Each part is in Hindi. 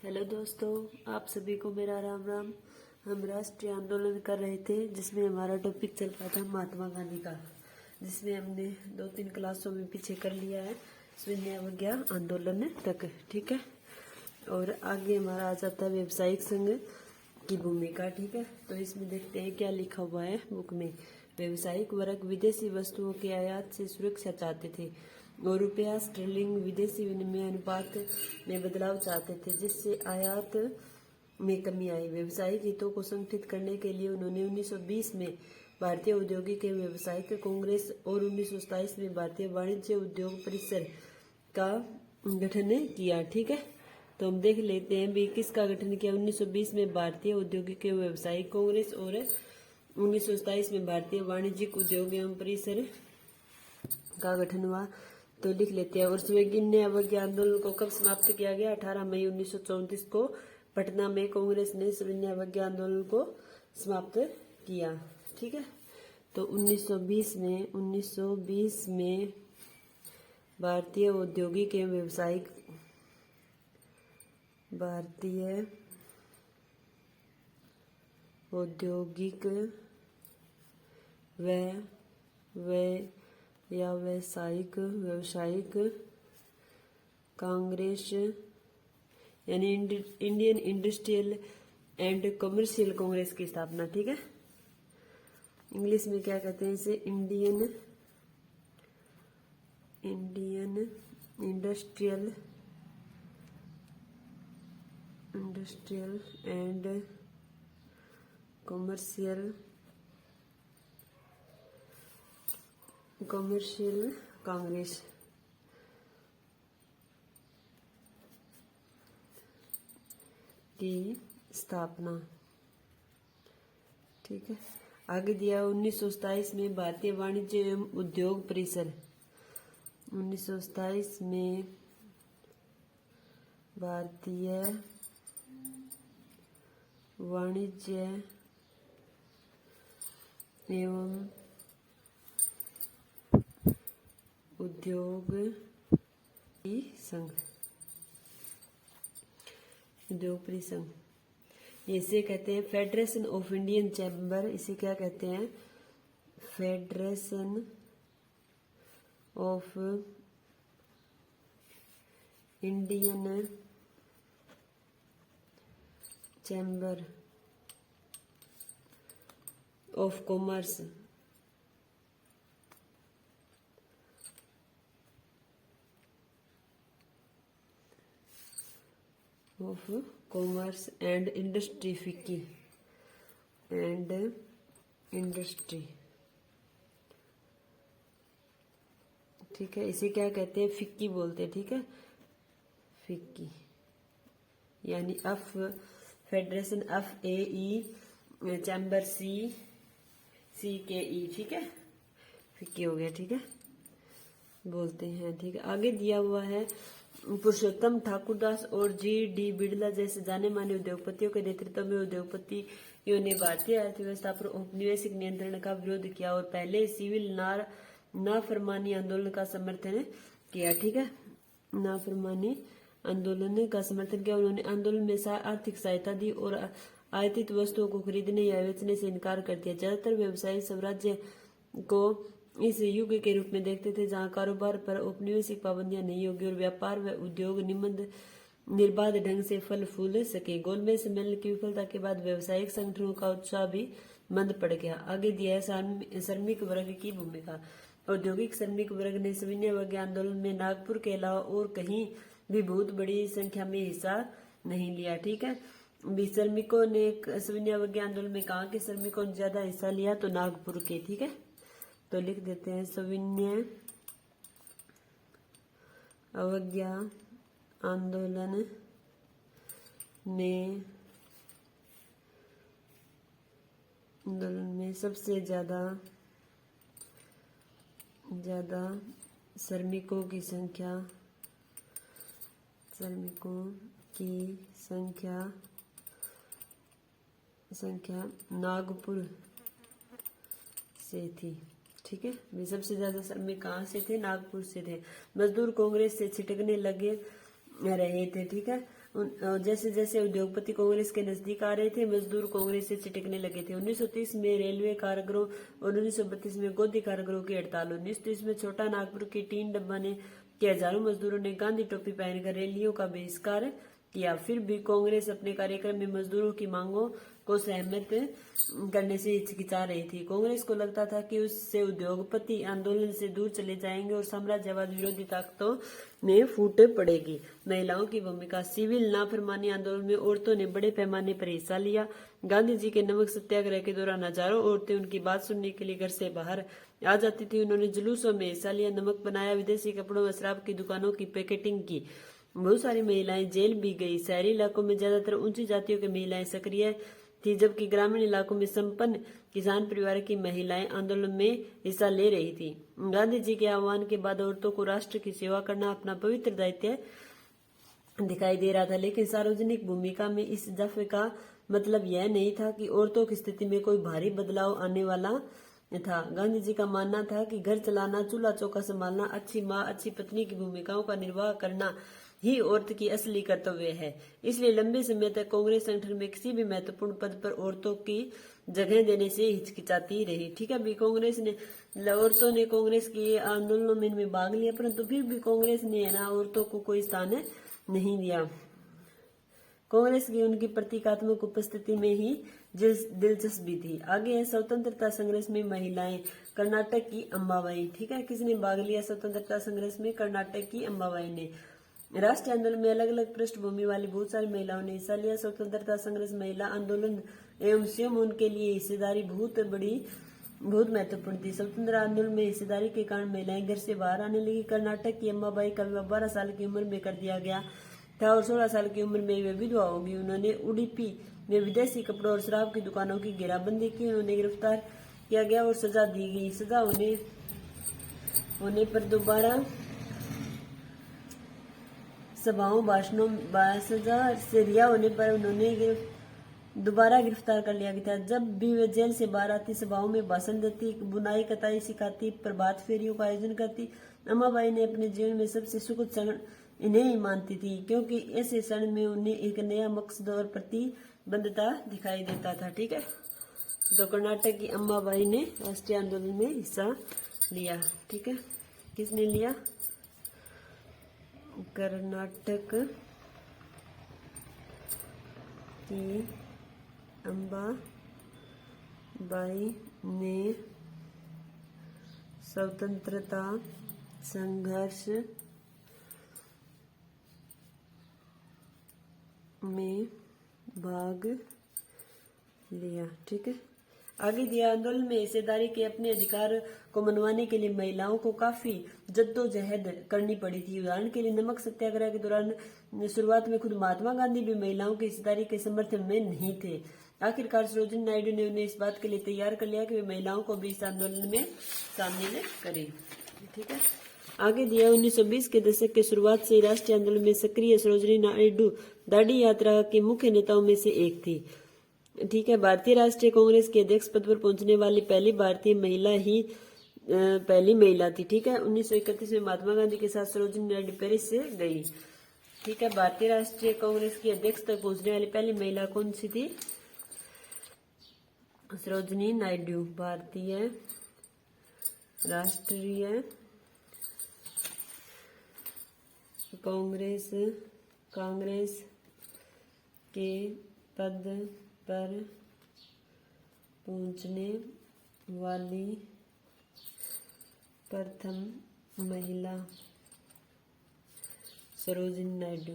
हेलो दोस्तों, आप सभी को मेरा राम राम। हम राष्ट्रीय आंदोलन कर रहे थे जिसमें हमारा टॉपिक चल रहा था महात्मा गांधी का, जिसमें हमने 2-3 क्लासों में पीछे कर लिया है सविनय आंदोलन तक। ठीक है, और आगे हमारा आ जाता है व्यवसायिक संघ की भूमिका। ठीक है, तो इसमें देखते हैं क्या लिखा हुआ है बुक में। व्यवसायिक वर्ग विदेशी वस्तुओं के आयात से सुरक्षा चाहते थे और रुपया स्टर्लिंग विदेशी विनिमय अनुपात में बदलाव चाहते थे, जिससे आयात में कमी आई। व्यावसायिक हितों को संगठित करने के लिए उन्होंने 1920 में भारतीय औद्योगिक एवं व्यावसायिक कांग्रेस और 1927 में भारतीय वाणिज्य उद्योग परिषद का गठन किया। ठीक है, तो हम देख लेते हैं भी किसका गठन किया। 1920 में भारतीय औद्योगिक एवं व्यावसायिक कांग्रेस और 1927 में भारतीय वाणिज्यिक उद्योग एवं परिषद का गठन हुआ। तो लिख लेते हैं। और सविनय अवज्ञा आंदोलन को कब समाप्त किया गया? 18 मई 1934 को पटना में कांग्रेस ने सविनय अवज्ञा आंदोलन को समाप्त किया। ठीक है, तो 1920 में भारतीय औद्योगिक एवं व्यावसायिक व्यावसायिक कांग्रेस यानी Indian industrial and commercial Congress की स्थापना। ठीक है, इंग्लिश में क्या कहते हैं इसे? Indian industrial and commercial Congress की स्थापना। ठीक है, आगे दिया 1927 में भारतीय वाणिज्य एवं उद्योग परिषद। 1927 में भारतीय वाणिज्य एवं उद्योग परिसंघ, इसे कहते हैं फेडरेशन ऑफ इंडियन चैम्बर। इसे क्या कहते हैं? Federation of Indian chamber of commerce. Of commerce and industry, FICCI and industry. ठीक है, इसे क्या कहते हैं? फिक्की बोलते हैं। ठीक है, फिक्की यानी F federation FAE chamber CKE। ठीक है, फिक्की हो गया। ठीक है, बोलते हैं। ठीक है, आगे दिया हुआ है पुरुषोत्तम ठाकुरदास और GD बिड़ला जैसे जाने माने उद्योगपतियों के नेतृत्व में उद्योगपतियों ने भारतीय अर्थव्यवस्था पर औपनिवेशिक नियंत्रण का विरोध किया और पहले सिविल नाफरमानी आंदोलन का समर्थन किया। ठीक है, नाफरमानी आंदोलन का समर्थन किया। उन्होंने आंदोलन में आर्थिक सहायता दी और आयातित वस्तुओं को खरीदने या बेचने से इनकार कर दिया। ज्यादातर व्यवसायी स्वराज्य को इस युग के रूप में देखते थे जहां कारोबार पर औपनिवेशिक पाबंदियां नहीं होगी और व्यापार व उद्योग निर्बाध ढंग से फल फूल सके। गोलमेज सम्मेलन की विफलता के बाद व्यवसायिक संगठनों का उत्साह भी मंद पड़ गया। आगे दिया है श्रमिक वर्ग की भूमिका। औद्योगिक श्रमिक वर्ग ने सविनय अवज्ञा आंदोलन में नागपुर के अलावा और कहीं भी बहुत बड़ी संख्या में हिस्सा नहीं लिया। ठीक है, श्रमिकों ने सविनय अवज्ञा आंदोलन में कहा कि श्रमिकों ने ज्यादा हिस्सा लिया तो नागपुर के। ठीक है, तो लिख देते हैं सविनय अवज्ञा आंदोलन में सबसे ज्यादा श्रमिकों की संख्या नागपुर से थी। ठीक है, वे सबसे ज्यादा श्रमिक कहाँ से थे? नागपुर से थे। मजदूर कांग्रेस से छिटकने लगे रहे थे। ठीक है, जैसे जैसे उद्योगपति कांग्रेस के नजदीक आ रहे थे, मजदूर कांग्रेस से चिटकने लगे थे। 1930 में रेलवे कारागरों और 1932 में गोदी कारागरों की हड़ताल। 1930 में छोटा नागपुर की टीन डब्बा ने के हजारों मजदूरों ने गांधी टोपी पहनकर रैलियों का बहिष्कार किया। फिर भी कांग्रेस अपने कार्यक्रम में मजदूरों की मांगों को सहमत करने से हिचकिचा रही थी। कांग्रेस को लगता था कि उससे उद्योगपति आंदोलन से दूर चले जाएंगे और साम्राज्यवाद विरोधी ताकतों में फूट पड़ेगी। महिलाओं की भूमिका। सिविल नाफरमानी आंदोलन में औरतों ने बड़े पैमाने पर हिस्सा लिया। गांधी जी के नमक सत्याग्रह के दौरान हजारों औरतें उनकी बात सुनने के लिए घर से बाहर आ जाती थी। उन्होंने जुलूसों में हिस्सा लिया, नमक बनाया, विदेशी कपड़ों व शराब की दुकानों की पैकेटिंग की। बहुत सारी महिलाएं जेल भी गई। शहरी इलाकों में ज्यादातर ऊंची जातियों की महिलाएं सक्रिय थी, जबकि ग्रामीण इलाकों में संपन्न किसान परिवार की महिलाएं आंदोलन में हिस्सा ले रही थी। गांधी जी के आह्वान के बाद औरतों को राष्ट्र की सेवा करना अपना पवित्र दायित्व दिखाई दे रहा था, लेकिन सार्वजनिक भूमिका में इस जफ्फे का मतलब यह नहीं था कि औरतों की स्थिति में कोई भारी बदलाव आने वाला था। गांधी जी का मानना था कि घर चलाना, चूल्हा चौका संभालना, अच्छी माँ, अच्छी पत्नी की भूमिकाओं का निर्वाह करना ही औरत की असली कर्तव्य है। इसलिए लंबे समय तक कांग्रेस संगठन में किसी भी महत्वपूर्ण पद पर औरतों की जगह देने से हिचकिचाती रही। ठीक है, भी कांग्रेस ने औरतों ने कांग्रेस की आंदोलनों में भाग लिया, परंतु फिर भी कांग्रेस ने है ना औरतों को कोई स्थान नहीं दिया। कांग्रेस की उनकी प्रतीकात्मक उपस्थिति में ही दिलचस्पी थी। आगे है स्वतंत्रता संघर्ष में महिलाएं। कर्नाटक की अम्बाबाई। ठीक है, किसने भाग लिया स्वतंत्रता संघर्ष में? कर्नाटक की अम्बाबाई ने। राष्ट्रीय आंदोलन में अलग अलग पृष्ठभूमि वाली बहुत सारी महिलाओं ने हिस्सा लिया। स्वतंत्रता संघर्ष, महिला आंदोलन एवं स्वयं उनके लिए हिस्सेदारी बहुत महत्वपूर्ण थी। स्वतंत्रता आंदोलन में हिस्सेदारी के कारण महिलाएं घर से बाहर आने लगी। कर्नाटक की अम्बाबाई का विवाह 12 साल की उम्र में कर दिया गया था और 16 साल की उम्र में वे विधवा होगी। उन्होंने उडुपी में विदेशी कपड़ों और शराब की दुकानों की घेराबंदी की। उन्हें गिरफ्तार किया गया और सजा दी गई। सजा होने पर दोबारा सभाओं, भाषणों, सजा से रिहा होने पर उन्होंने दोबारा गिरफ्तार कर लिया गया था। जब भी वे जेल से बाहर आती, सभाओं में भाषण देती, बुनाई कताई सिखाती, प्रभात फेरियों का आयोजन करती। अम्माबाई ने अपने जीवन में सबसे सुखद क्षण इन्हें ही मानती थी, क्योंकि ऐसे क्षण में उन्हें एक नया मकसद और प्रतिबद्धता दिखाई देता था। ठीक है, तो कर्नाटक की अम्माबाई ने राष्ट्रीय आंदोलन में हिस्सा लिया। ठीक है, किसने लिया? कर्नाटक की अम्बाबाई ने स्वतंत्रता संघर्ष में भाग लिया। ठीक है, आगे दिया आंदोलन में हिस्सेदारी के अपने अधिकार को मनवाने के लिए महिलाओं को काफी जद्दोजहद करनी पड़ी थी। उदाहरण के लिए नमक सत्याग्रह के दौरान शुरुआत में खुद महात्मा गांधी भी महिलाओं की हिस्सेदारी के समर्थन में नहीं थे। आखिरकार सरोजिनी नायडू ने उन्हें इस बात के लिए तैयार कर लिया कि वे महिलाओं को भी इस आंदोलन में शामिल करें। ठीक है, आगे दिया 1920 के दशक के शुरुआत से राष्ट्रीय आंदोलन में सक्रिय सरोजिनी नायडू दांडी यात्रा के मुख्य नेताओं में से एक थी। ठीक है, भारतीय राष्ट्रीय कांग्रेस के अध्यक्ष पद पर पहुंचने वाली पहली भारतीय महिला थी। ठीक है, 1931 में महात्मा गांधी के साथ सरोजिनी नायडू पेरिस से गई। ठीक है, भारतीय राष्ट्रीय कांग्रेस की अध्यक्ष तक पहुंचने वाली पहली महिला कौन सी थी? सरोजिनी नायडू। भारतीय राष्ट्रीय कांग्रेस के पद पर पहुंचने वाली प्रथम महिला सरोजिनी नायडू।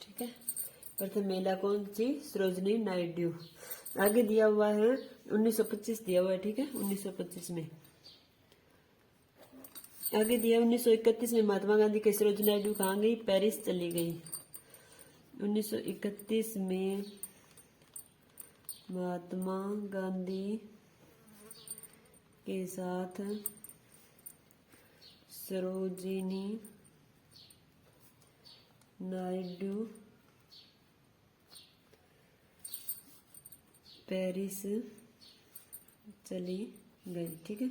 ठीक है, प्रथम महिला कौन सी? सरोजिनी नायडू। आगे दिया हुआ है 1925 दिया हुआ है। ठीक है, 1925 में आगे दिया 1931 में महात्मा गांधी के सरोजिनी नायडू कहाँ गई? पेरिस चली गई। 1931 में महात्मा गांधी के साथ सरोजिनी नायडू पेरिस चली गई। ठीक है,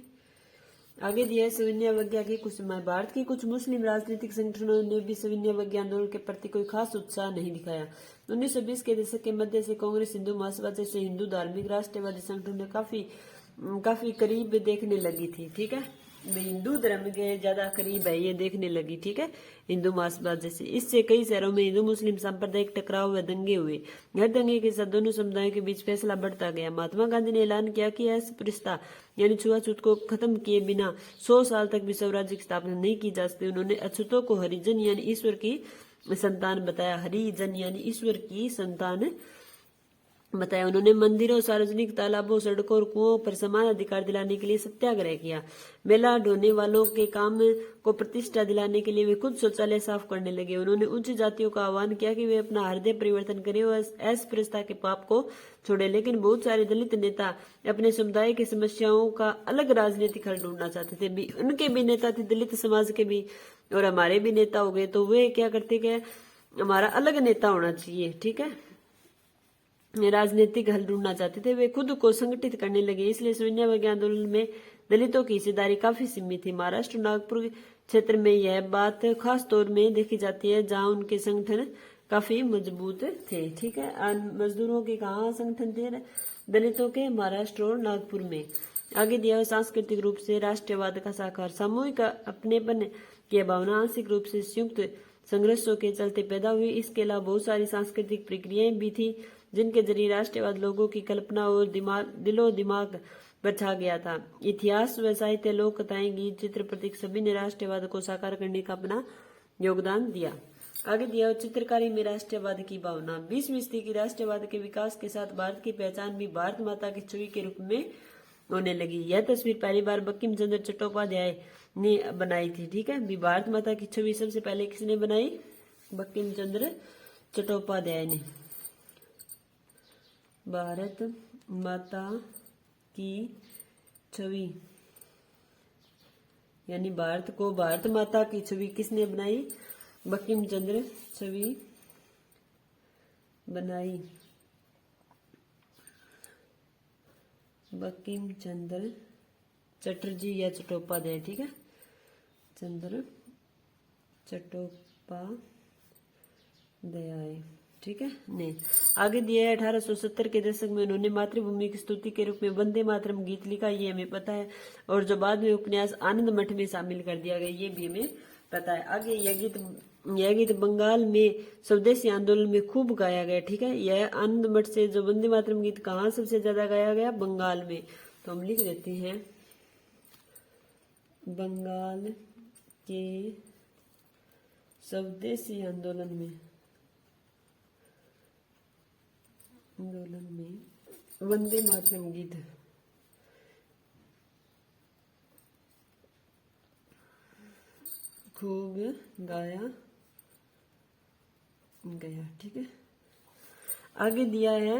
आगे दिया है सविनयावज्ञा की कुछ भारत के कुछ मुस्लिम राजनीतिक संगठनों ने भी सविनयावज्ञा आंदोलन के प्रति कोई खास उत्साह नहीं दिखाया। 1920 के दशक के मध्य से कांग्रेस हिंदू महासभा जैसे हिंदू धार्मिक राष्ट्रवादी संगठनों ने काफी करीब देखने लगी थी। ठीक है, हिंदू धर्म के ज्यादा करीब है ये देखने लगी। ठीक है, हिंदू महासभा जैसे। इससे कई शहरों में हिंदू मुस्लिम सांप्रदायिक टकराव व दंगे हुए। हर दंगे के साथ दोनों समुदायों के बीच फैसला बढ़ता गया। महात्मा गांधी ने ऐलान किया कि अस्पृश्यता यानी छुआछूत को खत्म किए बिना 100 साल तक भी स्वराज्य की स्थापना नहीं की जा सकती। उन्होंने अछूतों को हरिजन यानी ईश्वर की संतान बताया। हरिजन यानी ईश्वर की संतान बताया। उन्होंने मंदिरों, सार्वजनिक तालाबों, सड़कों और कुओं पर समान अधिकार दिलाने के लिए सत्याग्रह किया। मेला ढोने वालों के काम को प्रतिष्ठा दिलाने के लिए वे खुद शौचालय साफ करने लगे। उन्होंने उच्च जातियों का आह्वान किया कि वे अपना हृदय परिवर्तन करें और अस्पृश्यता के पाप को छोड़े। लेकिन बहुत सारे दलित नेता अपने समुदाय की समस्याओं का अलग राजनीतिक हल ढूंढना चाहते थे। उनके भी नेता थे, दलित समाज के भी, और हमारे भी नेता हो गए। तो वे क्या करते कि हमारा अलग नेता होना चाहिए। ठीक है, राजनीतिक हल ढूंढना चाहते थे। वे खुद को संगठित करने लगे। इसलिए सविनयावज्ञा आंदोलन में दलितों की हिस्सेदारी काफी सीमित थी। महाराष्ट्र नागपुर क्षेत्र में यह बात खास तौर में देखी जाती है, जहां उनके संगठन काफी मजबूत थे। ठीक है, मजदूरों के कहाँ संगठन थे? दलितों के महाराष्ट्र और नागपुर में। आगे दिया हुआ सांस्कृतिक रूप से राष्ट्रवाद का साकार। सामूहिक अपनेपन की भावना आंशिक रूप से संयुक्त संघर्षों के चलते पैदा हुई। इसके अलावा बहुत सारी सांस्कृतिक प्रक्रियाएं भी थी जिनके जरिए राष्ट्रवाद लोगों की कल्पना और दिलो दिमाग पर छा गया था। इतिहास व साहित्य, लोक कथाएं, गीत, चित्र, प्रतीक सभी ने राष्ट्रवाद को साकार करने का अपना योगदान दिया। आगे दिया चित्रकारी में राष्ट्रवाद की भावना। 20वीं सदी की राष्ट्रवाद के विकास के साथ भारत की पहचान भी भारत माता की छवि के रूप में होने लगी। यह तस्वीर पहली बार बंकिम चंद्र चट्टोपाध्याय ने बनाई थी। ठीक है, भारत माता की छवि सबसे पहले किसने बनाई? बंकिम चंद्र चट्टोपाध्याय ने। भारत माता की छवि यानी भारत को भारत माता की छवि किसने बनाई? बंकिम चंद्र छवि बनाई बंकिम चंद्र चटर्जी या चट्टोपाध्याय। ठीक है, चंद्र चट्टोपाध्याय। ठीक है, नहीं। आगे दिया है 1870 के दशक में उन्होंने मातृभूमि की स्तुति के रूप में वंदे मातरम गीत लिखा, ये हमें पता है। और जो बाद में उपन्यास आनंद मठ में शामिल कर दिया गया, ये भी हमें पता है। आगे यह गीत बंगाल में स्वदेशी आंदोलन में खूब गाया गया। ठीक है, यह आनंद मठ से जो वंदे मातरम गीत कहाँ सबसे ज्यादा गाया गया? बंगाल में। तो हम लिख देते हैं बंगाल के स्वदेशी आंदोलन में वंदे मातरम गीत खूब गाया गया। ठीक है, आगे दिया है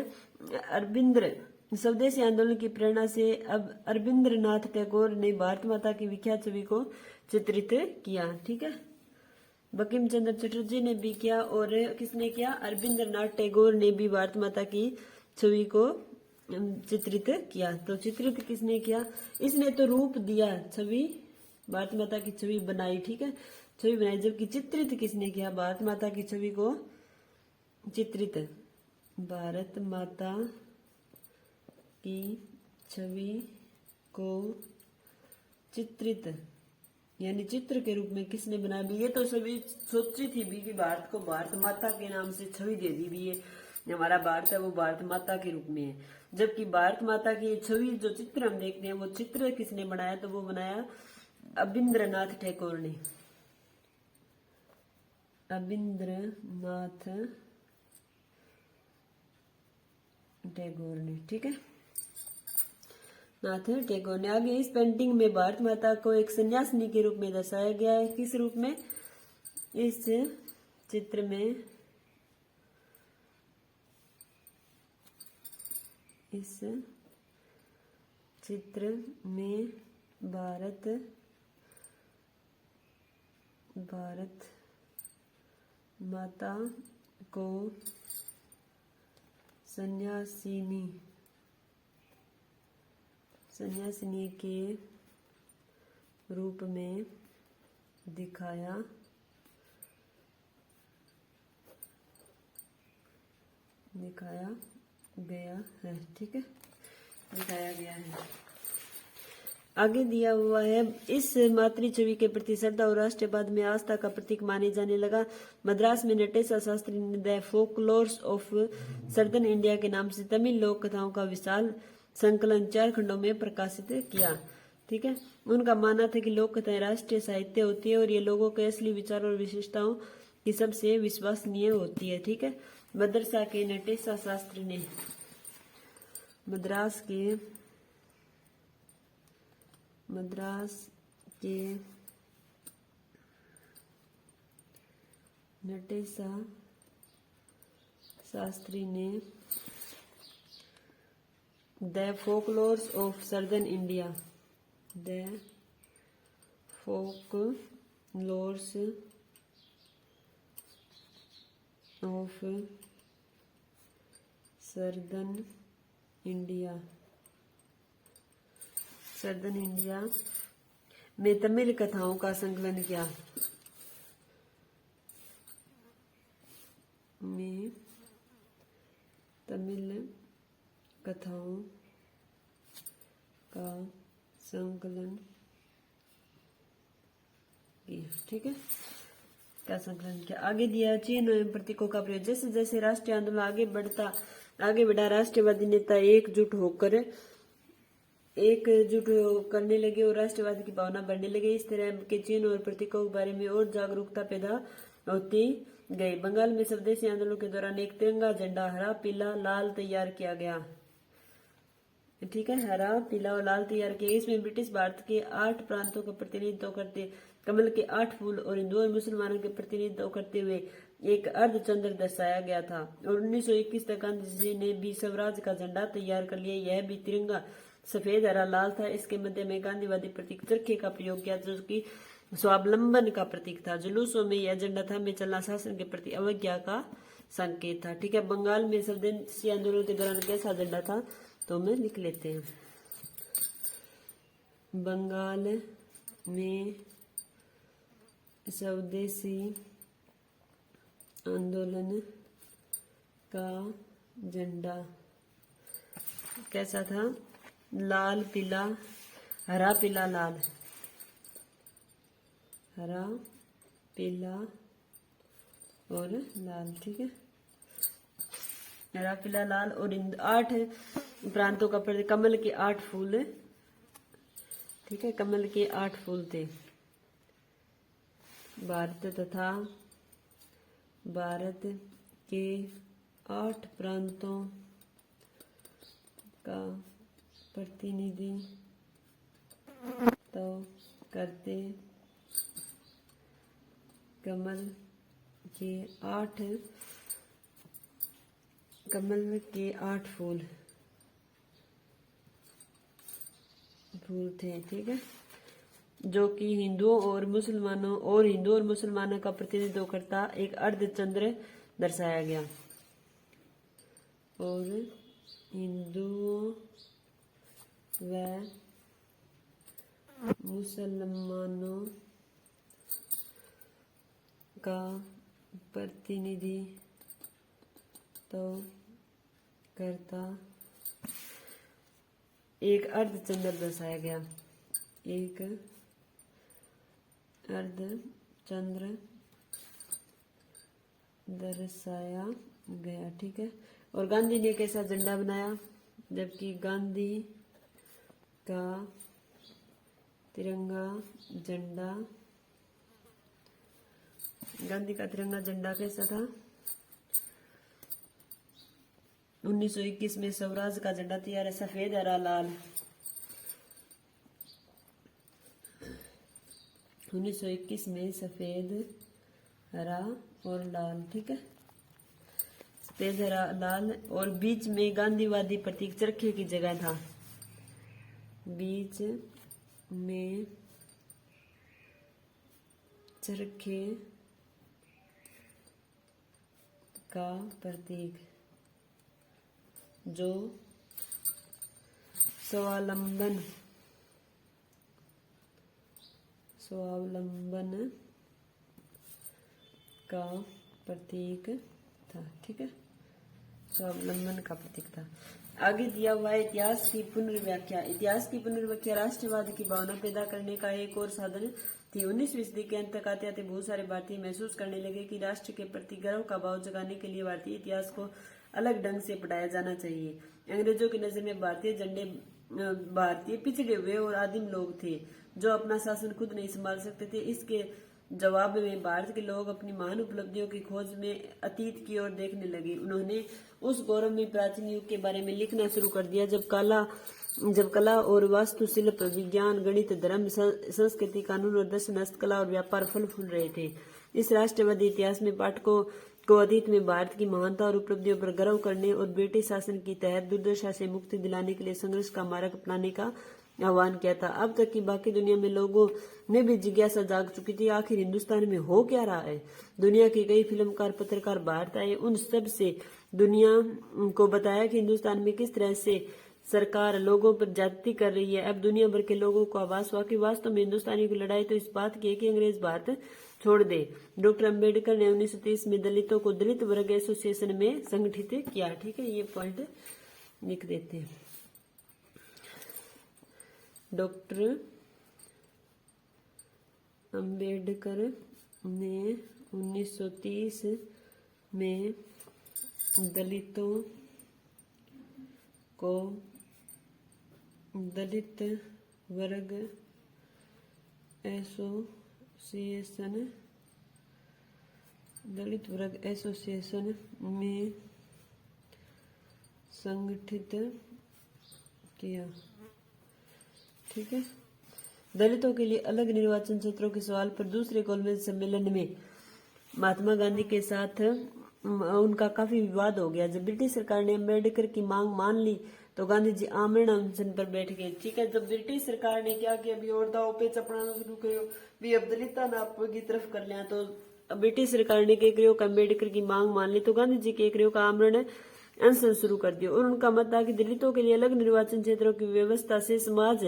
अरविंद्र स्वदेशी आंदोलन की प्रेरणा से अब अरविंद्रनाथ टैगोर ने भारत माता की विख्यात छवि को चित्रित किया। ठीक है, बंकिम चंद्र चटर्जी ने भी किया और किसने किया? अरविंद्रनाथ टैगोर ने भी भारत माता की छवि को चित्रित किया। तो चित्रित किसने किया? इसने तो रूप दिया, छवि, भारत माता की छवि बनाई। ठीक है, छवि बनाई, जबकि चित्रित किसने किया? भारत माता की छवि को चित्रित भारत माता की छवि को चित्रित यानी चित्र के रूप में किसने बनाया? भी ये तो सभी सोची थी भी कि भारत को भारत माता के नाम से छवि दे दी भी, ये हमारा भारत है वो भारत माता के रूप में है। जबकि भारत माता की छवि जो चित्र हम देखते हैं वो चित्र किसने बनाया? तो वो बनाया अबिंद्रनाथ टैगोर ने। अबिंद्रनाथ टैगोर ने। ठीक है, नाथ टैगोर ने। आगे इस पेंटिंग में भारत माता को एक सन्यासिनी के रूप में दर्शाया गया है। किस रूप में? इस चित्र में भारत माता को सन्यासिनी के रूप में दिखाया गया है। ठीक है, दिखाया गया है। आगे दिया हुआ है, इस मातृ छवि के प्रति श्रद्धा और राष्ट्रवाद में आस्था का प्रतीक माने जाने लगा। मद्रास में नटेशा शास्त्री ने the folklores of southern India के नाम से तमिल लोक कथाओं का विशाल संकलन 4 खंडों में प्रकाशित किया। ठीक है, उनका मानना था कि लोक कथाएं राष्ट्रीय साहित्य होती है और ये लोगों के असली विचारों और विशेषताओं की सबसे विश्वसनीय होती है। ठीक है, मद्रास के नटेशा शास्त्री ने मद्रास के नटेशा शास्त्री ने the folklores of southern India southern India में तमिल कथाओं का संकलन किया। ठीक है, क्या संकलन किया। आगे दिया चिन्ह एवं प्रतीकों का प्रयोग। जैसे जैसे राष्ट्रीय आंदोलन आगे बढ़ा, राष्ट्रवादी नेता एकजुट करने लगे और राष्ट्रवाद की भावना बढ़ने लगे। इस तरह के चिन्ह और प्रतीकों के बारे में और जागरूकता पैदा होती गई। बंगाल में स्वदेशी आंदोलन के दौरान एक तिरंगा झंडा हरा पीला लाल तैयार किया गया। ठीक है, हरा पीला और लाल तैयार किया। इसमें ब्रिटिश भारत के 8 प्रांतों का प्रतिनिधित्व करते कमल के 8 फूल और हिंदू और मुसलमानों के प्रतिनिधित्व करते हुए एक अर्धचंद्र दर्शाया गया था। और 1921 तक गांधी जी ने भी स्वराज का झंडा तैयार कर लिया। यह भी तिरंगा सफेद हरा लाल था। इसके मध्य में गांधीवादी प्रतीक चरखे का प्रयोग किया, जो कि स्वावलंबन का प्रतीक था। जुलूसों में यह झंडा थामे चलना शासन के प्रति अवज्ञा का संकेत था। ठीक है, बंगाल में स्वदेशी आंदोलन के दौरान कैसा झंडा था तो हमें लिख लेते हैं। बंगाल में स्वदेशी आंदोलन का झंडा कैसा था? लाल पीला हरा पीला लाल, हरा पीला और लाल। ठीक है, हरा पीला लाल और 8 प्रांतों का प्रतीक कमल के 8 फूल। ठीक है, कमल के 8 फूल थे। भारत तथा भारत के 8 प्रांतों का प्रतिनिधित्व करते कमल के 8 फूल थे। ठीक है, जो कि हिंदुओं और मुसलमानों का प्रतिनिधित्व करता एक अर्धचंद्र दर्शाया गया। और हिंदुओं व मुसलमानों का प्रतिनिधित्व करता एक अर्धचंद्र दर्शाया गया। एक अर्धचंद्र दर्शाया गया। ठीक है, और गांधी ने कैसा झंडा बनाया? जबकि गांधी का तिरंगा झंडा कैसा था? 1921 में स्वराज का झंडा तैयार है, सफेद हरा लाल। 1921 में सफेद हरा और लाल। ठीक है, सफेद हरा लाल, और बीच में गांधीवादी प्रतीक चरखे की जगह था। बीच में चरखे का प्रतीक, जो स्वावलंबन स्वावलंबन का प्रतीक था। ठीक है, स्वावलंबन का प्रतीक था। आगे दिया हुआ है इतिहास की पुनर्व्याख्या। इतिहास की पुनर्व्याख्या राष्ट्रवाद की भावना पैदा करने का एक और साधन थी। 19वीं सदी के अंत तक आते आते बहुत सारे भारतीय महसूस करने लगे कि राष्ट्र के प्रति गर्व का भाव जगाने के लिए भारतीय इतिहास को अलग ढंग से पढ़ाया जाना चाहिए। अंग्रेजों की नजर में भारतीय पिछड़े हुए और आदिम लोग थे जो अपना शासन खुद नहीं संभाल सकते थे। इसके जवाब में भारत के लोग अपनी महान उपलब्धियों की खोज में अतीत की ओर देखने लगे। उन्होंने उस गौरव में प्राचीन युग के बारे में लिखना शुरू कर दिया जब कला और वास्तुशिल्प, विज्ञान, गणित, धर्म, संस्कृति, कानून और दर्शन, हस्तकला और व्यापार फल फूल रहे थे। इस राष्ट्रवादी इतिहास में पाठकों को अतीत में भारत की महानता और उपलब्धियों पर गर्व करने और ब्रिटिश शासन की तहत दुर्दशा से मुक्ति दिलाने के लिए संघर्ष का मार्ग अपनाने का आह्वान किया था। अब तक की बाकी दुनिया में लोगों में भी जिज्ञासा जाग चुकी थी, आखिर हिंदुस्तान में हो क्या रहा है। दुनिया के कई फिल्मकार, पत्रकार भारत आए। उन सब से दुनिया को बताया कि हिंदुस्तान में किस तरह से सरकार लोगों पर ज्यादती कर रही है। अब दुनिया भर के लोगों को आभास हुआ कि वास्तव में हिंदुस्तानी की लड़ाई तो इस बात की है कि अंग्रेज भारत छोड़ दे। डॉक्टर अंबेडकर ने 1930 में दलितों को दलित वर्ग एसोसिएशन में संगठित किया। ठीक है, ये पॉइंट लिख देते हैं। डॉक्टर अंबेडकर ने 1930 में दलितों को दलित वर्ग एसोसिएशन में संगठित किया। ठीक है, दलितों के लिए अलग निर्वाचन क्षेत्रों के सवाल पर दूसरे गोलमेज सम्मेलन में महात्मा गांधी के साथ उनका काफी विवाद हो गया। जब ब्रिटिश सरकार ने अम्बेडकर की मांग मान ली तो गांधी जी आमरण अनशन पर बैठ गए। ठीक है, जब ब्रिटिश सरकार ने क्या किया, अभी और दाव पे चपड़ाना शुरू करो, भी अब दलिता ना आपकी तरफ कर लिया। तो ब्रिटिश सरकार ने क्या करो, अम्बेडकर की मांग मान ली तो गांधी जी के करो का आमरण अनशन शुरू कर दिया। और उनका मत था कि दलितों के लिए अलग निर्वाचन क्षेत्रों की व्यवस्था से समाज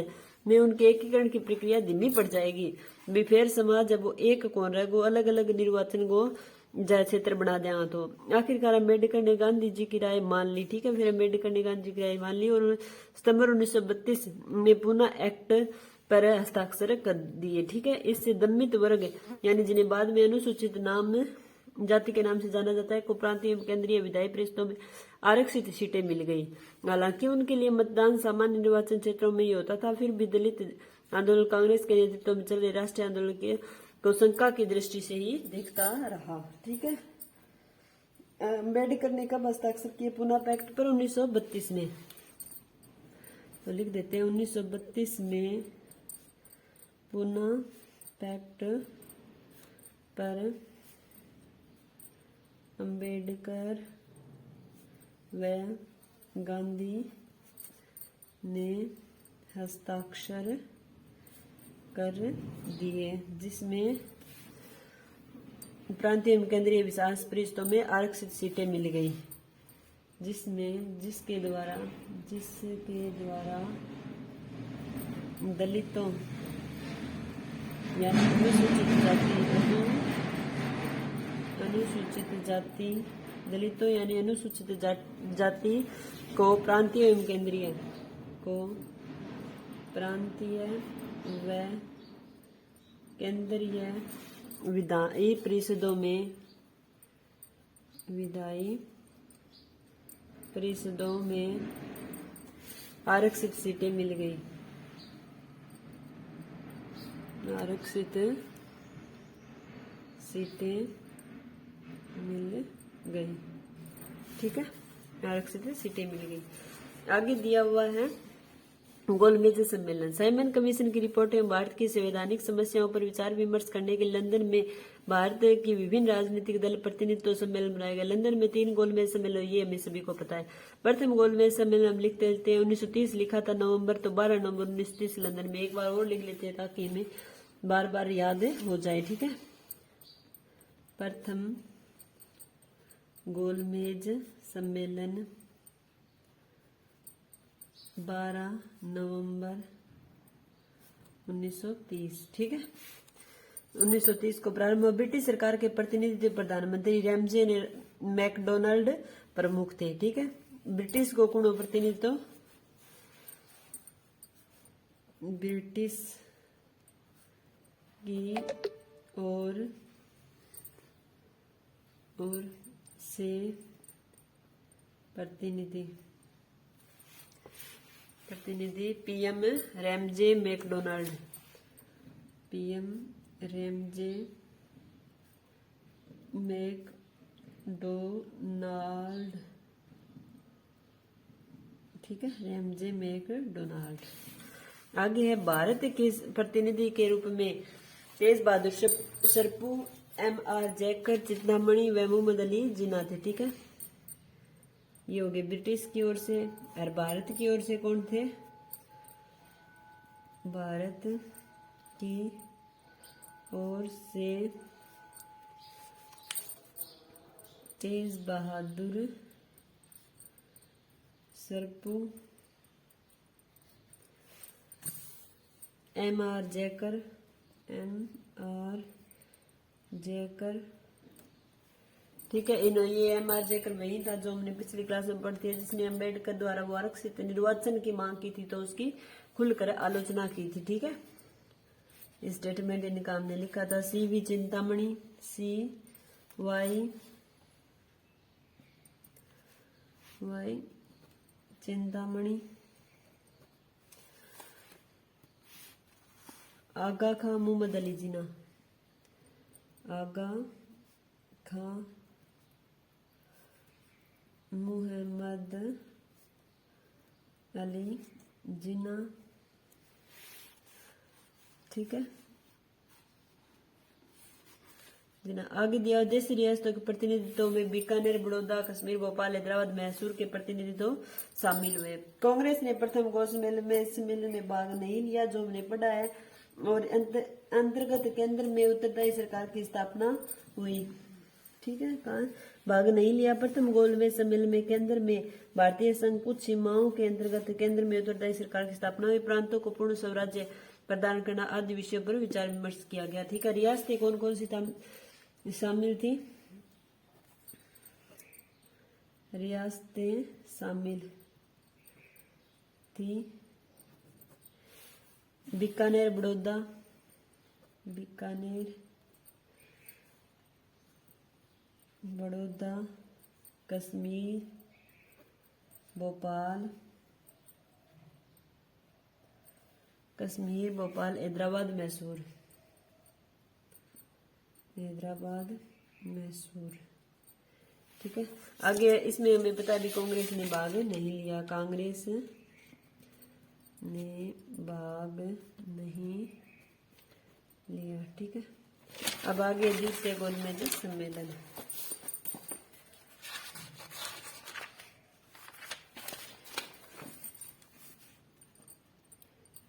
में उनके एकीकरण की प्रक्रिया धीमी पड़ जाएगी। भी फिर समाज जब वो एक कौन रहे गो अलग अलग निर्वाचन को जय क्षेत्र बना दिया। तो आखिरकार अम्बेडकर ने गांधी जी की राय मान ली। ठीक है, फिर अम्बेडकर ने गांधी जी की राय मान ली और सितंबर 1932 में पुनः एक्ट पर हस्ताक्षर कर दिए। ठीक है, इससे दमित वर्ग यानी जिन्हें बाद में अनुसूचित नाम जाति के नाम से जाना जाता है को प्रांतीय एवं केंद्रीय विधायी परिषदों में आरक्षित सीटें मिल गई। हालांकि उनके लिए मतदान सामान्य निर्वाचन क्षेत्रों में ही होता था। फिर भी दलित आंदोलन कांग्रेस के नेतृत्व में चल रहे राष्ट्रीय आंदोलन के को शंका की दृष्टि से ही देखता रहा। ठीक है, अम्बेडकर ने कब हस्ताक्षर किए पुनः पैक्ट पर? 1932 में। तो लिख देते हैं 1932 में पुनः पैक्ट पर अम्बेडकर व गांधी ने हस्ताक्षर कर दिए, जिसमें प्रांतीय एवं केंद्रीय विकास परिषदों में आरक्षित सीटें मिल गई, जिसके द्वारा दलितों यानी अनुसूचित जाति को प्रांतीय एवं केंद्रीय विधायी परिषदों में आरक्षित सीटें मिल गई। ठीक है, आरक्षित सीटें मिल गई। आगे दिया हुआ है गोलमेज सम्मेलन। साइमन कमीशन की रिपोर्ट में भारत की संवैधानिक समस्याओं पर विचार विमर्श करने के लंदन में भारत की विभिन्न राजनीतिक दल प्रतिनिधित्व सम्मेलन बनाया गया। लंदन में 3 गोलमेज सम्मेलन, ये हमें सभी को पता है। प्रथम गोलमेज सम्मेलन हम लिखते हैं 1930 लिखा था नवंबर, तो 12 नवंबर 1930 लंदन में। एक बार और लिख लेते हैं ताकि हमें बार बार याद हो जाए। ठीक है, प्रथम गोलमेज सम्मेलन 12 नवंबर 1930। ठीक है, 1930 को प्रारंभ हुआ। ब्रिटिश सरकार के प्रतिनिधि प्रधानमंत्री रैमजे मैकडोनाल्ड प्रमुख थे। ठीक है, ब्रिटिश को कौन प्रतिनिधित्व, ब्रिटिश की और से प्रतिनिधि PM Ramsay MacDonald, PM Ramsay MacDonald. ठीक है, रैमजे मैकडोनाल्ड। आगे है भारत के प्रतिनिधि के रूप में तेज बहादुर सरपू, एम.आर. जैकर, चिंतामणि व मोहम्मद अली जिन्ना थे। ठीक है, ये हो गए ब्रिटिश की ओर से। और भारत की ओर से कौन थे, भारत की ओर से तेज बहादुर सरपू, एम.आर. जैकर, एम.आर. जैकर। ठीक है, ये एम.आर. जैकर वही था जो हमने पिछली क्लास में पढ़ती है, जिसने अम्बेडकर द्वारा आरक्षित निर्वाचन की मांग की थी तो उसकी खुलकर आलोचना की थी। ठीक है, स्टेटमेंट इनका हमने लिखा था। सी.वी. चिंतामणि, C.Y. चिंतामणि, आगा खां मोहम्मद अली जिन्ना, आगा खां मोहम्मद अली जिन्ना। ठीक है, जिन्ना। आगे दिया, देशी रियासतों के प्रतिनिधित्व में बीकानेर, बड़ौदा, कश्मीर, भोपाल, हैदराबाद, मैसूर के प्रतिनिधित्व शामिल हुए। कांग्रेस ने प्रथम गौ सम्मेलन में भाग नहीं लिया, जो हमने पढ़ा है, और अंतर्गत केंद्र में उत्तरदायी सरकार की स्थापना हुई। ठीक है, कहा भाग नहीं लिया। प्रथम गोलमेज सम्मेलन में केंद्र में भारतीय संघ कुछ सीमाओं के अंतर्गत केंद्र में उत्तरदायी सरकार की स्थापना हुई। प्रांतों को पूर्ण स्वराज्य प्रदान करना आदि विषयों पर विचार विमर्श किया गया। ठीक है, रियासतें कौन कौन सी शामिल थी, रियासतें शामिल थी बीकानेर, बड़ौदा, बीकानेर, बड़ौदा, कश्मीर, भोपाल, हैदराबाद, मैसूर, मैसूर। ठीक है, आगे इसमें हमें पता भी कांग्रेस ने भाग नहीं लिया, कांग्रेस ने भाग नहीं लिया। ठीक है, अब आगे द्वितीय गोलमेज सम्मेलन।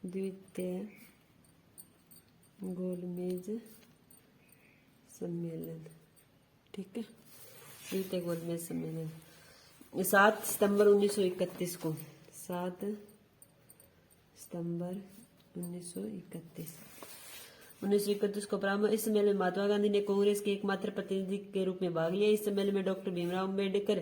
द्वितीय गोलमेज सम्मेलन। ठीक है, द्वितीय गोलमेज सम्मेलन 7 सितंबर 1931 को, 7 सितंबर 1931 को प्रारंभ। इस सम्मेलन में महात्मा गांधी ने कांग्रेस के एकमात्र प्रतिनिधि के रूप में भाग लिया। इस सम्मेलन में डॉक्टर भीमराव अम्बेडकर,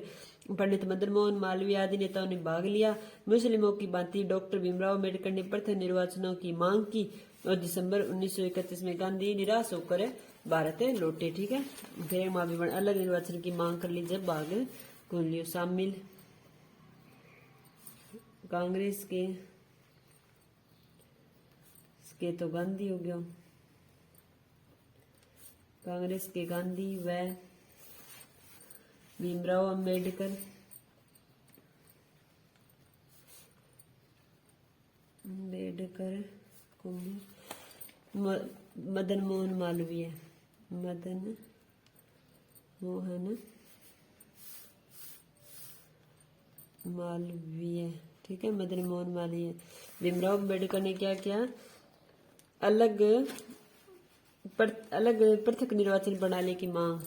पंडित मदन मोहन मालवीय आदि नेताओं ने भाग लिया। मुस्लिमों की भांति डॉक्टर भीमराव अम्बेडकर ने प्रथम निर्वाचनों की मांग की और दिसंबर 1931 में गांधी निराश होकर भारत लौटे। ठीक है, फिर महाभिमान अलग निर्वाचन की मांग कर ली जब भाग कौन लियो शामिल। कांग्रेस के तो गांधी हो गया, कांग्रेस के गांधी व भीमराव अम्बेडकर, मदन मोहन मालवीय, मदन मोहन मालवीय। ठीक है, मदन मोहन मालवीय। भीमराव अम्बेडकर ने क्या किया, अलग पृथक निर्वाचन प्रणाली की मांग,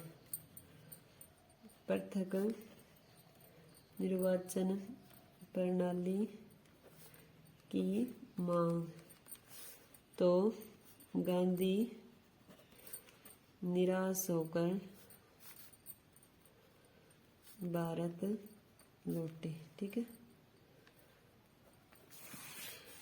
पृथक निर्वाचन प्रणाली की मांग। तो गांधी निराश होकर भारत लौटे। ठीक है,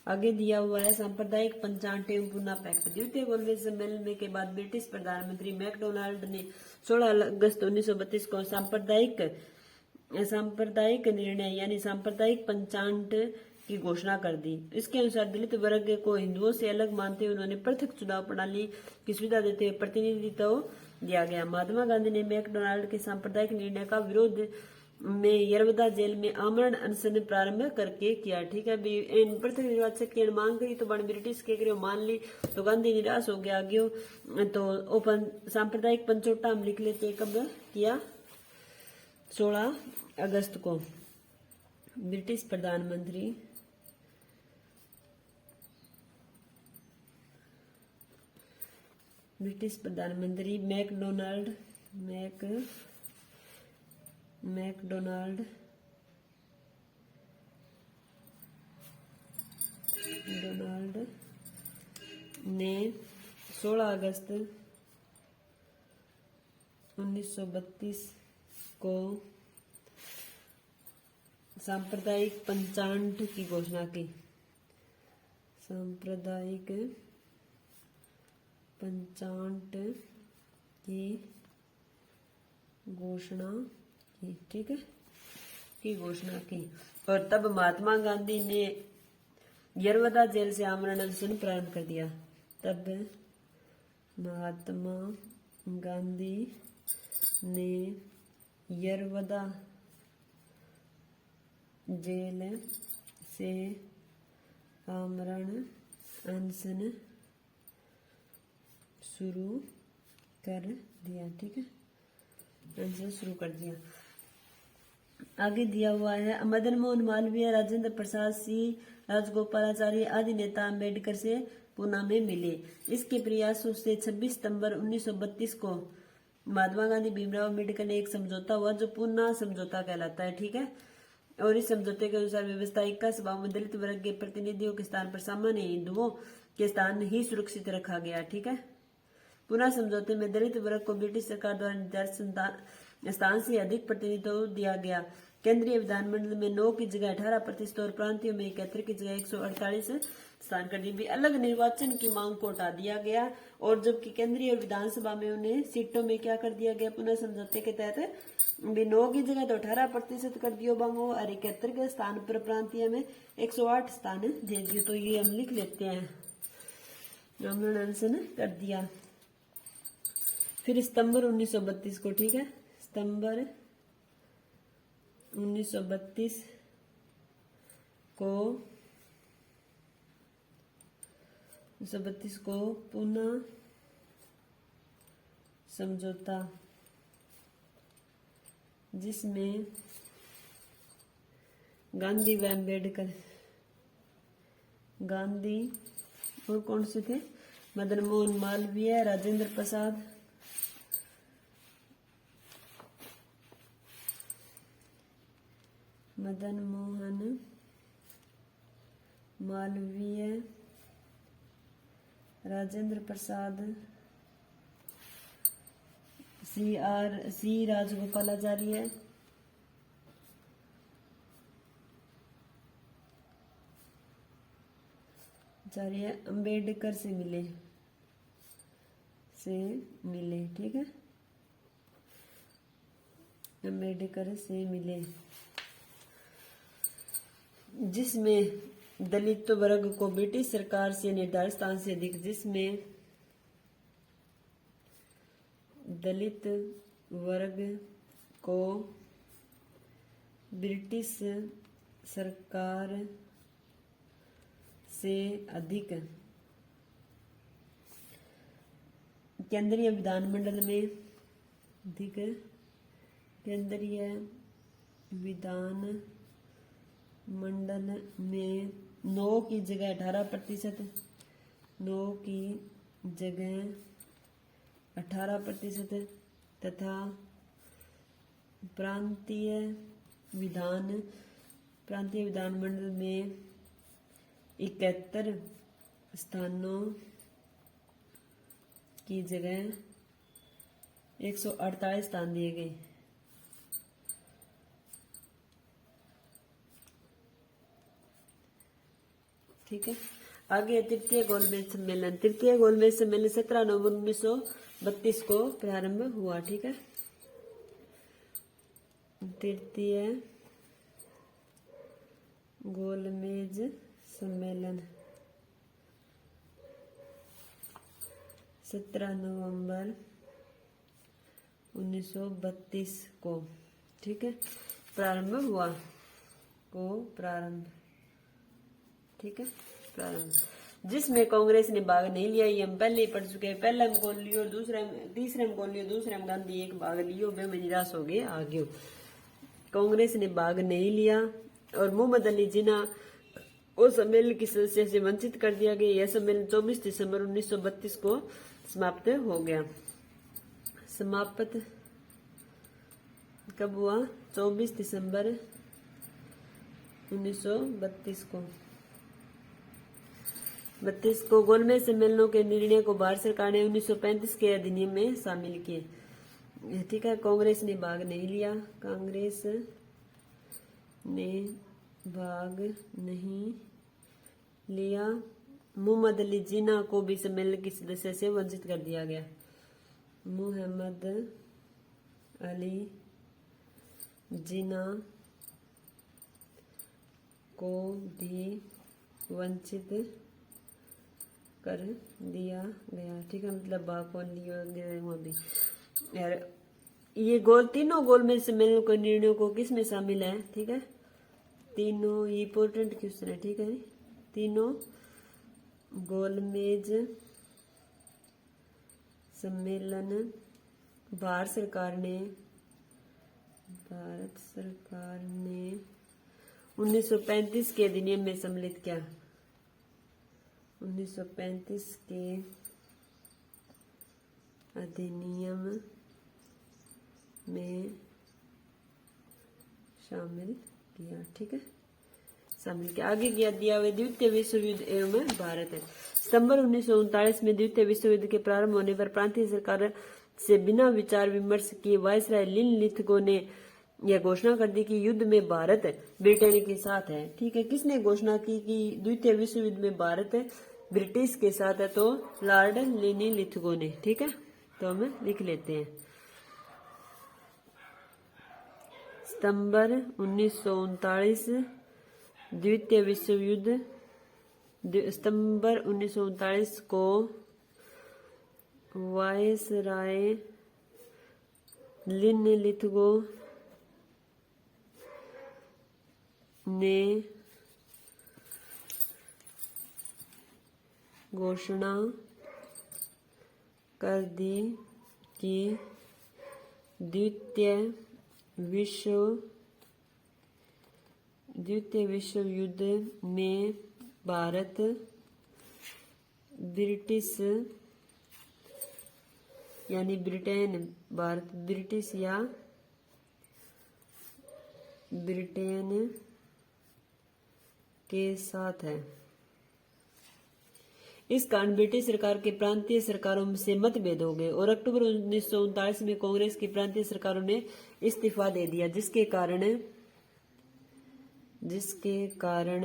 आगे दिया हुआ है सांप्रदायिक पंचांग एवं पुनः पैक्ट। द्वितीय गोलमेज सम्मेलन में के बाद ब्रिटिश प्रधानमंत्री मैकडोनाल्ड ने 16 अगस्त 1932 को सांप्रदायिक निर्णय यानी सांप्रदायिक पंचांग की घोषणा कर दी। इसके अनुसार दलित वर्ग को हिंदुओं से अलग मानते हुए उन्होंने पृथक चुनाव प्रणाली की सुविधा देते हुए प्रतिनिधित्व दिया गया। महात्मा गांधी ने मैकडोनाल्ड के सांप्रदायिक निर्णय का विरोध में यरवदा जेल में आमरण अनशन प्रारंभ करके किया। ठीक है, इन पृथक निर्वाचक की मांग करी तो बड़ ब्रिटिश के मान ली तो गांधी निराश हो गया। तो ओपन सांप्रदायिक पंचोटा हम लिख लेते हैं, कब किया? 16 अगस्त को। ब्रिटिश प्रधानमंत्री मैकडोनाल्ड ने 16 अगस्त 1932 को सांप्रदायिक पंचांग की घोषणा की। सांप्रदायिक पंचांग की घोषणा की। ठीक है, की घोषणा की। और तब महात्मा गांधी ने यरवदा जेल से आमरण अनशन प्रारंभ कर दिया। तब महात्मा गांधी ने यरवदा जेल से आमरण अनशन शुरू कर दिया। ठीक है, अनशन शुरू कर दिया। आगे दिया हुआ है मदन मोहन मालवीय, राजेंद्र प्रसाद सिंह, राजगोपालाचारी आदि नेता अम्बेडकर से पूना में मिले। इसके प्रयासों से 26 सितंबर 1932 को महात्मा गांधी भीमराव अम्बेडकर ने एक समझौता हुआ जो पूना समझौता कहलाता है। ठीक है, और इस समझौते के अनुसार व्यवस्थायिक का स्वभाव में दलित वर्ग के प्रतिनिधियों के स्थान पर सामान्य हिंदुओं के स्थान ही सुरक्षित रखा गया। ठीक है, पूना समझौते में दलित वर्ग को ब्रिटिश सरकार द्वारा निर्धारित स्थान से अधिक प्रतिनिधित्व दिया गया। केंद्रीय विधानमंडल में 9 की जगह 18% और प्रांतियों में 71 की जगह 148 स्थान कर दिए। अलग निर्वाचन की मांग को हटा दिया गया और जबकि केंद्रीय विधानसभा में उन्हें सीटों में क्या कर दिया गया? पुनः समझौते के तहत 9 की जगह तो 18% कर दियो बांगो और 71 के स्थान पर प्रांतीय में 108 स्थान दे दियो। तो ये हम लिख लेते हैं, आमरण अनशन कर दिया। फिर सितंबर 1932 को, ठीक है, सितंबर 1932 को पुनः समझौता जिसमें गांधी व अम्बेडकर, गांधी और कौन से थे? मदन मोहन मालवीय, राजेंद्र प्रसाद, मदन मोहन मालवीय, राजेंद्र प्रसाद, सी राजगोपालाचार्य, अम्बेडकर से मिले, ठीक है, अम्बेडकर से मिले, जिसमें दलित वर्ग को ब्रिटिश सरकार से निर्धारित स्थान से अधिक, जिसमें दलित वर्ग को ब्रिटिश सरकार से अधिक केंद्रीय विधानमंडल में अधिक केंद्रीय विधानमंडल में 9 की जगह 18%, 9 की जगह 18% तथा प्रांतीय विधानमंडल में 71 स्थानों की जगह 148 स्थान दिए गए। ठीक है, आगे तृतीय गोलमेज सम्मेलन। तृतीय गोलमेज सम्मेलन 17 नवंबर 1932 को प्रारंभ हुआ। ठीक है, तृतीय गोलमेज सम्मेलन 17 नवंबर 1932 को, ठीक है, प्रारंभ हुआ। ठीक है, प्रारंभ, जिसमें कांग्रेस ने भाग नहीं लिया। ये हम पहले ही पढ़ चुके हैं। पहला में कौन लियो, तीसरे में कौन लियो, दूसरे में गांधी एक भाग लियो, वे में निराश हो गए आगे। कांग्रेस ने भाग नहीं लिया और मोहम्मद अली जिन्ना को सम्मेलन की सदस्य से वंचित कर दिया गया। यह सम्मेलन 24 दिसंबर 1932 को समाप्त हो गया। समाप्त कब हुआ? 24 दिसंबर 1932 को। 32 को गोलमेज सम्मेलनों के निर्णय को भारत सरकार ने 1935 के अधिनियम में शामिल किए। ठीक है, कांग्रेस ने भाग नहीं लिया। कांग्रेस ने भाग नहीं लिया। मोहम्मद अली जिन्ना को भी सम्मेलन की सदस्य से वंचित कर दिया गया। मोहम्मद अली जिन्ना को भी वंचित कर दिया गया। ठीक है, मतलब भाग कौन लिया गया वहाँ भी यार। ये तीनों गोलमेज सम्मेलन के निर्णयों को किस में शामिल है? ठीक है, तीनों इम्पोर्टेंट क्वेश्चन है। ठीक है, तीनों गोलमेज सम्मेलन भारत सरकार ने 1935 के अधिनियम में सम्मिलित किया। 1935 के अधिनियम में शामिल किया। ठीक है, शामिल किया। आगे किया दिया हुआ द्वितीय विश्व युद्ध एवं भारत है। सितंबर 1939 में द्वितीय विश्व युद्ध के प्रारंभ होने पर प्रांतीय सरकार से बिना विचार विमर्श किए वायसराय लिनलिथगो ने यह घोषणा कर दी कि युद्ध में भारत ब्रिटेन के साथ है। ठीक है, किसने घोषणा की कि द्वितीय विश्व युद्ध में भारत ब्रिटिश के साथ है? तो लॉर्ड लिनलिथगो ने। ठीक है, तो हम लिख लेते हैं सितंबर 1939 द्वितीय विश्व युद्ध। सितंबर 1939 को वायसराय लिनलिथगो ने घोषणा कर दी कि द्वितीय विश्व युद्ध में भारत ब्रिटिश यानी ब्रिटेन, भारत ब्रिटिश या ब्रिटेन के साथ है। इस कारण ब्रिटिश सरकार के प्रांतीय सरकारों से मतभेद हो गए और अक्टूबर 1939 में कांग्रेस की प्रांतीय सरकारों ने इस्तीफा दे दिया, जिसके कारण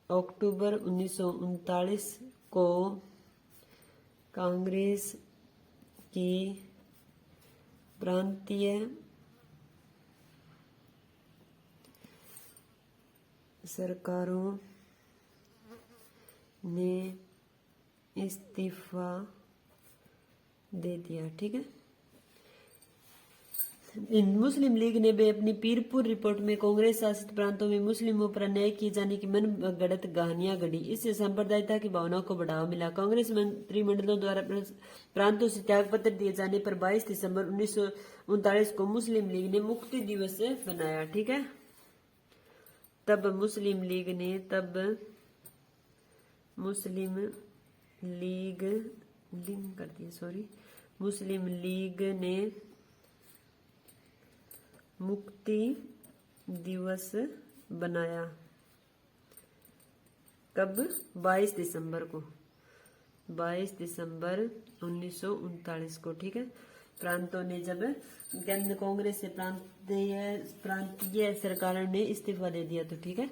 अक्टूबर 1939 को कांग्रेस की प्रांतीय सरकारों ने इस्तीफा दे दिया। ठीक है, मुस्लिम लीग ने भी अपनी पीरपुर रिपोर्ट में कांग्रेस शासित प्रांतों में मुस्लिमों पर अन्याय किए जाने की मनगढ़ंत कहानियां गढ़ी। इससे सांप्रदायिकता की भावनाओं को बढ़ावा मिला। कांग्रेस मंत्रिमंडलों द्वारा प्रांतों से त्याग पत्र दिए जाने पर 22 दिसंबर 1939 को मुस्लिम लीग ने मुक्ति दिवस मनाया। ठीक है, तब मुस्लिम लीग ने मुक्ति दिवस बनाया। कब? 22 दिसंबर को, 22 दिसंबर 1939 को। ठीक है, प्रांतों ने जब केंद्र कांग्रेस से प्रांतीय सरकारों ने इस्तीफा दे दिया तो ठीक है।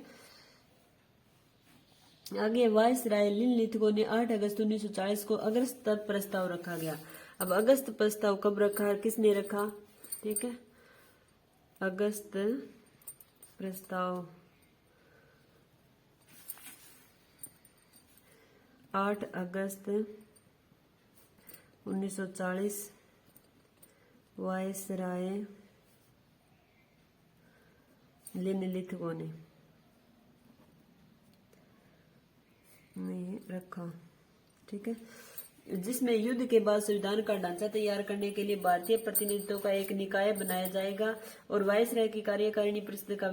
आगे वायसराय लिनलिथगो ने 8 अगस्त 1940 को अगस्त तक प्रस्ताव रखा गया। अब अगस्त प्रस्ताव कब रखा है, किसने रखा, ठीक है। अगस्त प्रस्ताव 8 अगस्त 1940 वायसराय लिनलिथगो ने रखा, ठीक है। जिसमें युद्ध के बाद संविधान का ढांचा तैयार करने के लिए भारतीय प्रतिनिधित्व का एक निकाय बनाया जाएगा और वायसराय की कार्यकारिणी परिषद का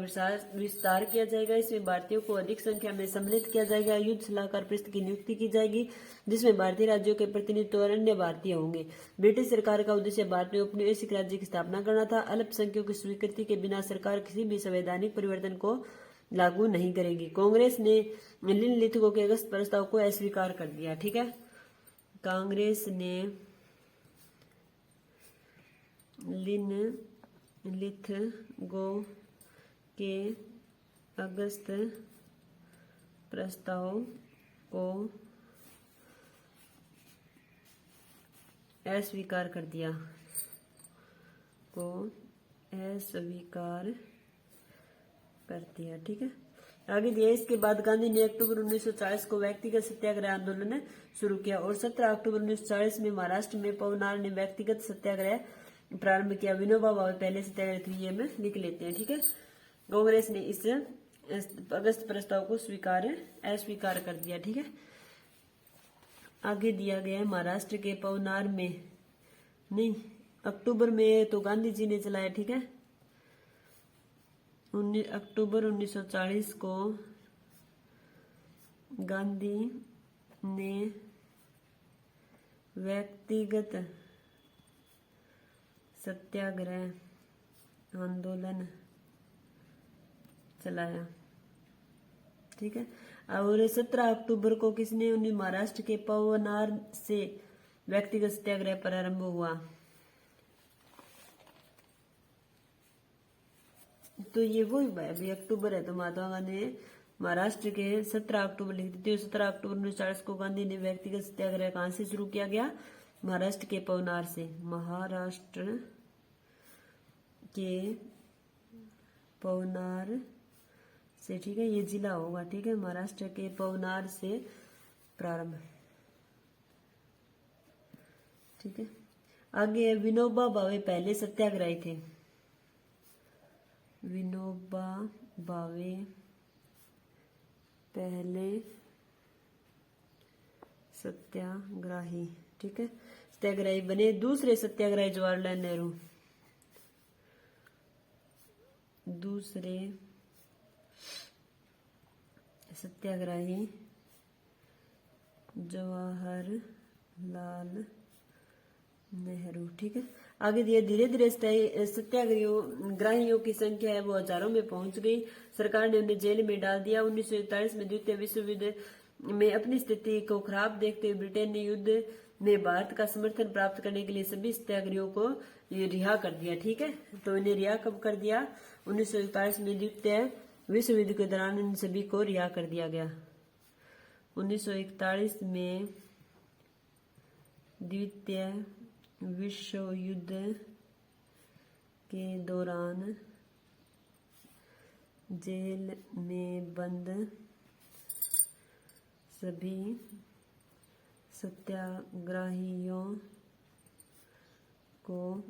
विस्तार किया जाएगा। इसमें भारतीयों को अधिक संख्या में सम्मिलित किया जाएगा। युद्ध सलाहकार परिषद की नियुक्ति की जाएगी जिसमें भारतीय राज्यों के प्रतिनिधित्व और अन्य भारतीय होंगे। ब्रिटिश सरकार का उद्देश्य भारत में औपनिवेशिक राज्य की स्थापना करना था। अल्पसंख्यकों की स्वीकृति के बिना सरकार किसी भी संवैधानिक परिवर्तन को लागू नहीं करेगी। कांग्रेस ने लिनलिथगो के अगस्त प्रस्ताव को अस्वीकार कर दिया, ठीक है। कांग्रेस ने लिनलिथगो के अगस्त प्रस्ताव को अस्वीकार कर दिया, ठीक है। आगे दिया, इसके बाद गांधी ने अक्टूबर 1940 को व्यक्तिगत सत्याग्रह आंदोलन शुरू किया और 17 अक्टूबर 1940 में महाराष्ट्र में पवनार ने व्यक्तिगत सत्याग्रह प्रारंभ किया। विनोबा भावे पहले सत्याग्रह थे, ये में लिख लेते हैं, ठीक है। कांग्रेस ने इस अगस्त प्रस्ताव को अस्वीकार कर दिया, ठीक है। आगे दिया गया है महाराष्ट्र के पवनार में, नहीं अक्टूबर में तो गांधी जी ने चलाया, ठीक है। 19 अक्टूबर 1940 को गांधी ने व्यक्तिगत सत्याग्रह आंदोलन चलाया, ठीक है। और 17 अक्टूबर को किसने महाराष्ट्र के पवनार से व्यक्तिगत सत्याग्रह प्रारंभ हुआ। तो ये वो अभी अक्टूबर है, तो महात्मा गांधी ने महाराष्ट्र के 17 अक्टूबर लिख देते हो। 17 अक्टूबर 1940 को गांधी ने व्यक्तिगत सत्याग्रह कहां से शुरू किया गया, महाराष्ट्र के पवनार से, महाराष्ट्र के पवनार से, ठीक है। ये जिला होगा, ठीक है। महाराष्ट्र के पवनार से प्रारंभ, ठीक है। आगे विनोबा भावे पहले सत्याग्रही थे। विनोबा भावे पहले सत्याग्रही, ठीक है, सत्याग्रही बने। दूसरे सत्याग्रही जवाहरलाल नेहरू, दूसरे सत्याग्रही जवाहरलाल नेहरू, ठीक है। आगे दिया, धीरे धीरे सत्याग्रहियों की संख्या है वो हजारों में पहुंच गई। सरकार ने उन्हें जेल में डाल दिया। 1941 में द्वितीय विश्व युद्ध में अपनी स्थिति को खराब देखते हुए ब्रिटेन ने युद्ध में भारत का समर्थन प्राप्त करने के लिए सभी सत्याग्रहियों को रिहा कर दिया, ठीक है। तो इन्हें रिहा कब कर दिया, 1941 में द्वितीय विश्व युद्ध के दौरान इन सभी को रिहा कर दिया गया। 1941 में द्वितीय विश्व युद्ध के दौरान जेल में बंद सभी सत्याग्रहियों को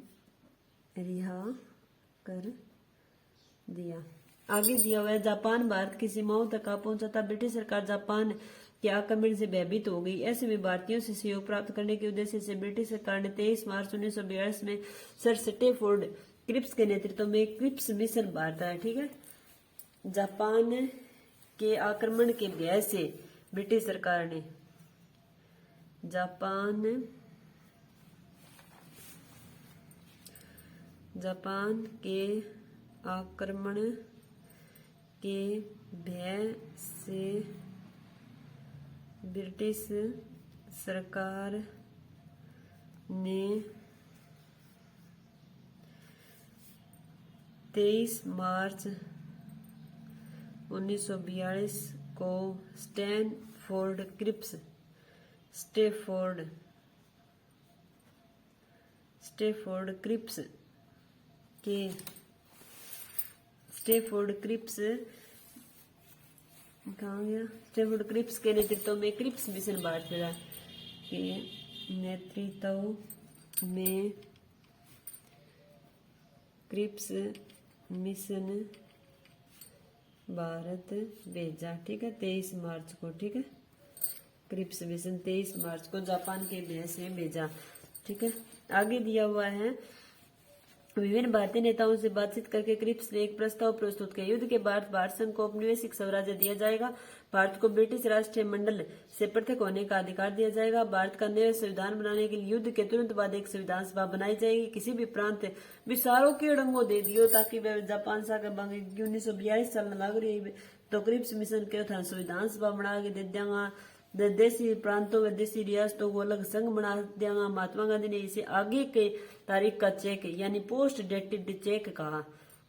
रिहा कर दिया। आगे दिया हुआ है, जापान भारत की सीमाओं तक आ पहुंचा था। ब्रिटिश सरकार जापान के आक्रमण से भयभीत हो गई। ऐसे में भारतीयों से सहयोग प्राप्त करने के उद्देश्य से ब्रिटिश सरकार ने 23 मार्च 1942 में सर स्टेफोर्ड क्रिप्स के नेतृत्व में क्रिप्स मिशन भारत आया, ठीक है। जापान के आक्रमण के भय से ब्रिटिश सरकार ने जापान के आक्रमण के भय से ब्रिटिश सरकार ने 23 मार्च 1942 को स्टैनफोर्ड क्रिप्स के नेतृत्व में क्रिप्स मिशन भारत के नेतृत्व में क्रिप्स मिशन भारत भेजा। ठीक है, 23 मार्च को। ठीक है, क्रिप्स मिशन 23 मार्च को जापान के बेस में भेजा। ठीक है, आगे दिया हुआ है विभिन्न भारतीय नेताओं से बातचीत करके क्रिप्स ने एक प्रस्ताव प्रस्तुत किया। युद्ध के बाद भारत संघ को औपनिवेशिक स्वराज्य दिया जाएगा। भारत को ब्रिटिश राष्ट्रीय मंडल से पृथक होने का अधिकार दिया जाएगा। भारत का नया संविधान बनाने के लिए युद्ध के तुरंत बाद एक संविधान सभा बनाई जाएगी। किसी भी प्रांत विचारों के अड़ंगो दे दियो ताकि वह जापान सा के 1942 साल लग रही तो क्रिप्स मिशन के संविधान सभा बना के दे देंगा। देसी प्रांतों व देसी रियासतों को अलग संघ बना देगा। महात्मा गांधी ने इसे आगे के तारीख का चेक यानी पोस्ट डेटेड चेक कहा।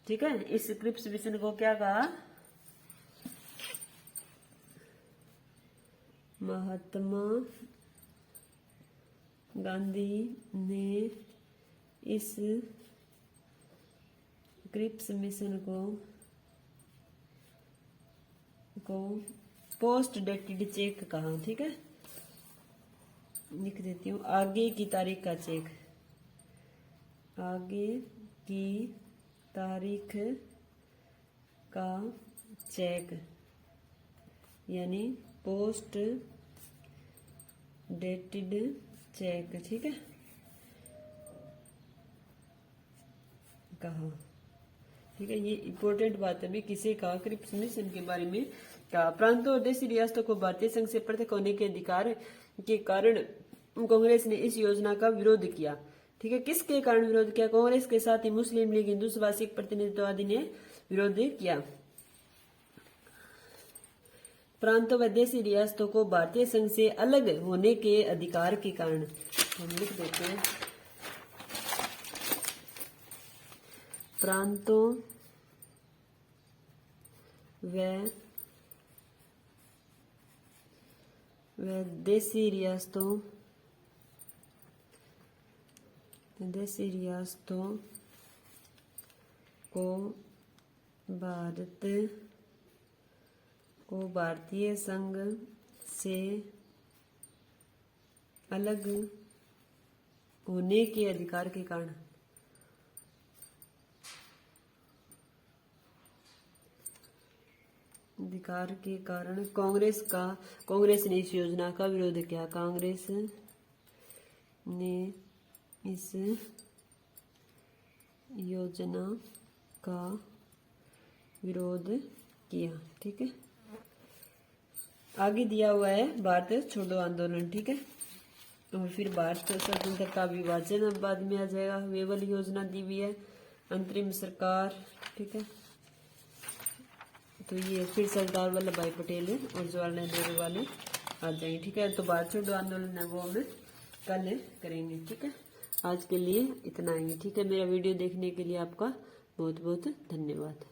ठीक है, इस क्रिप्स मिशन को क्या कहा? महात्मा गांधी ने इस क्रिप्स मिशन को पोस्ट डेटेड चेक कहा। ठीक है, लिख देती हूँ, आगे की तारीख का चेक, आगे की तारीख का चेक यानी पोस्ट डेटेड चेक। ठीक है, कहा। ठीक है, ये इम्पोर्टेंट बात है भी किसे कहा? क्रिप्स मिशन के बारे में कहा। प्रांतों और देशी रियासतों को भारतीय संघ से पृथक होने के अधिकार के कारण कांग्रेस ने इस योजना का विरोध किया। ठीक है, किसके कारण विरोध किया? कांग्रेस के साथ ही मुस्लिम लीग, हिंदू सभा, सिख प्रतिनिधित्ववादी ने विरोध किया। प्रांतों व देशी रियासतों को भारतीय संघ से अलग होने के अधिकार के कारण, हम लिख देते हैं, प्रांतों व देशी रियासतों को भारतीय संघ से अलग होने के अधिकार के कारण कांग्रेस ने इस योजना का विरोध किया। कांग्रेस ने इस योजना का विरोध किया। ठीक है, आगे दिया हुआ है भारत छोड़ो आंदोलन। ठीक है, और फिर भारत स्वतंत्रता विभाजन अब बाद में आ जाएगा। वे वाली योजना दी हुई है, अंतरिम सरकार। ठीक है, तो ये फिर सरदार वल्लभ भाई पटेल और जवाहरलाल नेहरू वाले आ जाएंगे। ठीक है, तो भारत छोड़ो आंदोलन है वो हमें कल करेंगे। ठीक है, आज के लिए इतना ही। ठीक है, मेरा वीडियो देखने के लिए आपका बहुत बहुत धन्यवाद।